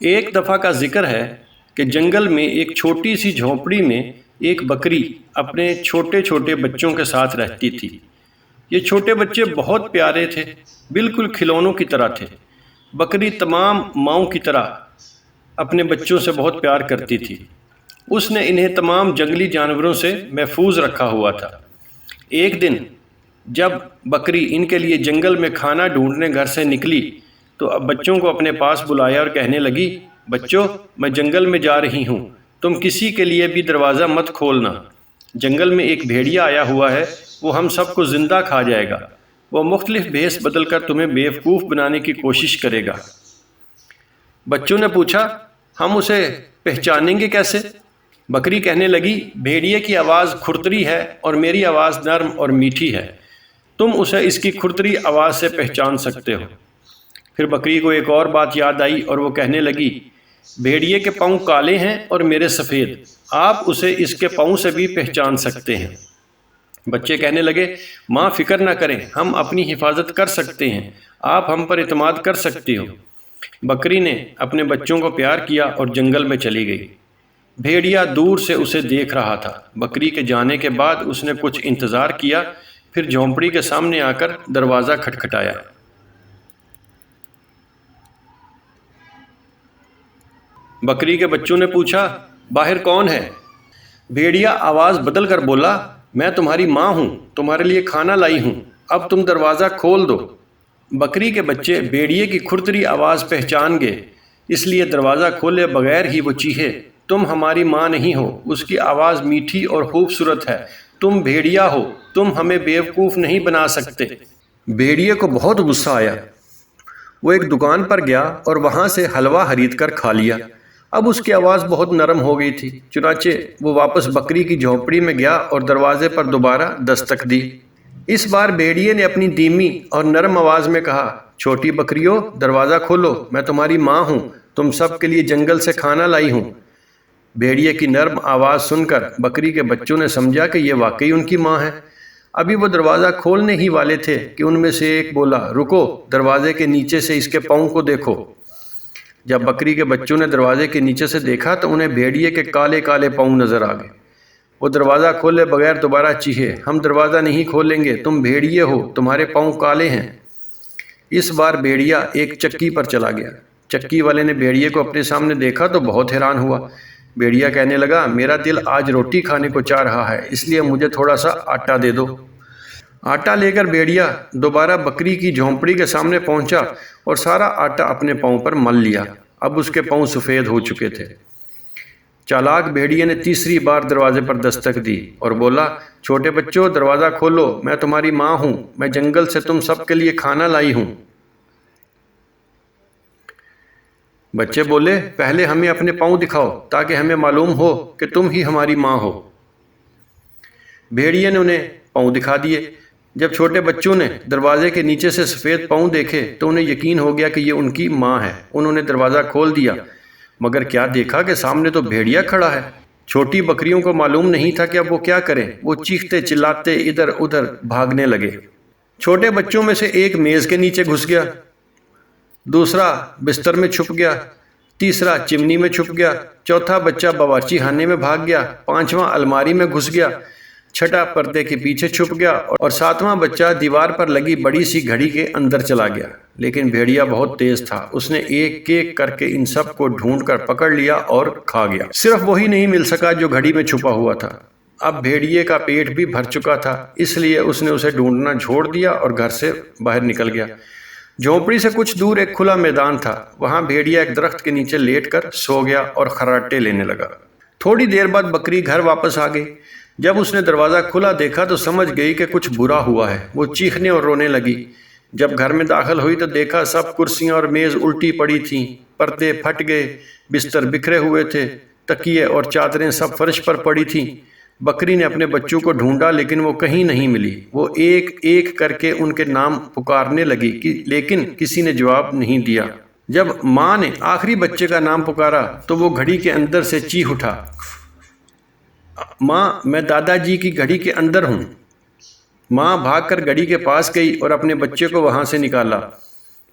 ایک دفعہ کا ذکر ہے کہ جنگل میں ایک چھوٹی سی جھونپڑی میں ایک بکری اپنے چھوٹے چھوٹے بچوں کے ساتھ رہتی تھی۔ یہ چھوٹے بچے بہت پیارے تھے، بالکل کھلونوں کی طرح تھے۔ بکری تمام ماؤں کی طرح اپنے بچوں سے بہت پیار کرتی تھی۔ اس نے انہیں تمام جنگلی جانوروں سے محفوظ رکھا ہوا تھا۔ ایک دن جب بکری ان کے لیے جنگل میں کھانا ڈھونڈنے گھر سے نکلی تو اب بچوں کو اپنے پاس بلایا اور کہنے لگی، بچوں، میں جنگل میں جا رہی ہوں، تم کسی کے لیے بھی دروازہ مت کھولنا۔ جنگل میں ایک بھیڑیا آیا ہوا ہے، وہ ہم سب کو زندہ کھا جائے گا۔ وہ مختلف بھیس بدل کر تمہیں بیوقوف بنانے کی کوشش کرے گا۔ بچوں نے پوچھا، ہم اسے پہچانیں گے کیسے؟ بکری کہنے لگی، بھیڑیے کی آواز کھرتری ہے اور میری آواز نرم اور میٹھی ہے، تم اسے اس کی کھرتری آواز سے پہچان سکتے ہو۔ پھر بکری کو ایک اور بات یاد آئی اور وہ کہنے لگی، بھیڑیے کے پاؤں کالے ہیں اور میرے سفید، آپ اسے اس کے پاؤں سے بھی پہچان سکتے ہیں۔ بچے کہنے لگے، ماں فکر نہ کریں، ہم اپنی حفاظت کر سکتے ہیں، آپ ہم پر اعتماد کر سکتی ہو۔ بکری نے اپنے بچوں کو پیار کیا اور جنگل میں چلی گئی۔ بھیڑیا دور سے اسے دیکھ رہا تھا۔ بکری کے جانے کے بعد اس نے کچھ انتظار کیا، پھر جھونپڑی کے سامنے آ کر دروازہ کھٹکھٹایا۔ بکری کے بچوں نے پوچھا، باہر کون ہے؟ بھیڑیا آواز بدل کر بولا، میں تمہاری ماں ہوں، تمہارے لیے کھانا لائی ہوں، اب تم دروازہ کھول دو۔ بکری کے بچے بھیڑیے کی کھرتری آواز پہچان گئے، اس لیے دروازہ کھولے بغیر ہی وہ چیخے، تم ہماری ماں نہیں ہو، اس کی آواز میٹھی اور خوبصورت ہے، تم بھیڑیا ہو، تم ہمیں بیوقوف نہیں بنا سکتے۔ بھیڑیے کو بہت غصہ آیا۔ وہ ایک دکان پر گیا اور وہاں سے حلوہ خرید کر کھا لیا۔ اب اس کی آواز بہت نرم ہو گئی تھی، چنانچہ وہ واپس بکری کی جھونپڑی میں گیا اور دروازے پر دوبارہ دستک دی۔ اس بار بھیڑیے نے اپنی دھیمی اور نرم آواز میں کہا، چھوٹی بکریوں، دروازہ کھولو، میں تمہاری ماں ہوں، تم سب کے لیے جنگل سے کھانا لائی ہوں۔ بھیڑیے کی نرم آواز سن کر بکری کے بچوں نے سمجھا کہ یہ واقعی ان کی ماں ہے۔ ابھی وہ دروازہ کھولنے ہی والے تھے کہ ان میں سے ایک بولا، رکو، دروازے کے نیچے سے اس کے پاؤں کو دیکھو۔ جب بکری کے بچوں نے دروازے کے نیچے سے دیکھا تو انہیں بھیڑیے کے کالے کالے پاؤں نظر آ گئے۔ وہ دروازہ کھولے بغیر دوبارہ چیخے، ہم دروازہ نہیں کھولیں گے، تم بھیڑیے ہو، تمہارے پاؤں کالے ہیں۔ اس بار بھیڑیا ایک چکی پر چلا گیا۔ چکی والے نے بھیڑیے کو اپنے سامنے دیکھا تو بہت حیران ہوا۔ بھیڑیا کہنے لگا، میرا دل آج روٹی کھانے کو چاہ رہا ہے، اس لیے مجھے تھوڑا سا آٹا دے دو۔ آٹا لے کر بھیڑیا دوبارہ بکری کی جھونپڑی کے سامنے پہنچا اور سارا آٹا اپنے پاؤں پر مل لیا۔ اب اس کے پاؤں سفید ہو چکے تھے۔ چالاک بھیڑیے نے تیسری بار دروازے پر دستک دی اور بولا، چھوٹے بچوں، دروازہ کھولو، میں تمہاری ماں ہوں، میں جنگل سے تم سب کے لیے کھانا لائی ہوں۔ بچے بولے، پہلے ہمیں اپنے پاؤں دکھاؤ تاکہ ہمیں معلوم ہو کہ تم ہی ہماری ماں ہو۔ بھیڑیے نے انہیں پاؤں دکھا دیے۔ جب چھوٹے بچوں نے دروازے کے نیچے سے سفید پاؤں دیکھے تو انہیں یقین ہو گیا کہ یہ ان کی ماں ہے۔ انہوں نے دروازہ کھول دیا، مگر کیا دیکھا کہ سامنے تو بھیڑیا کھڑا ہے۔ چھوٹی بکریوں کو معلوم نہیں تھا کہ اب وہ کیا کریں، وہ چیختے چلاتے ادھر ادھر بھاگنے لگے۔ چھوٹے بچوں میں سے ایک میز کے نیچے گھس گیا، دوسرا بستر میں چھپ گیا، تیسرا چمنی میں چھپ گیا، چوتھا بچہ باورچی خانے میں بھاگ گیا، پانچواں الماری میں گھس گیا، چھٹا پردے کے پیچھے چھپ گیا اور ساتواں بچہ دیوار پر لگی بڑی سی گھڑی کے اندر چلا گیا۔ لیکن بھیڑیا بہت تیز تھا، اس نے ایک ایک کر کے ان سب کو ڈھونڈ کر پکڑ لیا اور کھا گیا۔ صرف وہی نہیں مل سکا جو گھڑی میں چھپا ہوا تھا۔ اب بھیڑیے کا پیٹ بھی بھر چکا تھا، اس لیے اس نے اسے ڈھونڈنا چھوڑ دیا اور گھر سے باہر نکل گیا۔ جھونپڑی سے کچھ دور ایک کھلا میدان تھا، وہاں بھیڑیا ایک درخت کے نیچے لیٹ کر سو گیا اور خراٹے لینے لگا۔ تھوڑی دیر بعد بکری گھر واپس آ گئی۔ جب اس نے دروازہ کھلا دیکھا تو سمجھ گئی کہ کچھ برا ہوا ہے۔ وہ چیخنے اور رونے لگی۔ جب گھر میں داخل ہوئی تو دیکھا سب کرسیاں اور میز الٹی پڑی تھیں، پردے پھٹ گئے، بستر بکھرے ہوئے تھے، تکیے اور چادریں سب فرش پر پڑی تھیں۔ بکری نے اپنے بچوں کو ڈھونڈا لیکن وہ کہیں نہیں ملی۔ وہ ایک ایک کر کے ان کے نام پکارنے لگی لیکن کسی نے جواب نہیں دیا۔ جب ماں نے آخری بچے کا نام پکارا تو وہ گھڑی کے اندر سے چیخ اٹھا، ماں، میں دادا جی کی گھڑی کے اندر ہوں۔ ماں بھاگ کر گھڑی کے پاس گئی اور اپنے بچے کو وہاں سے نکالا۔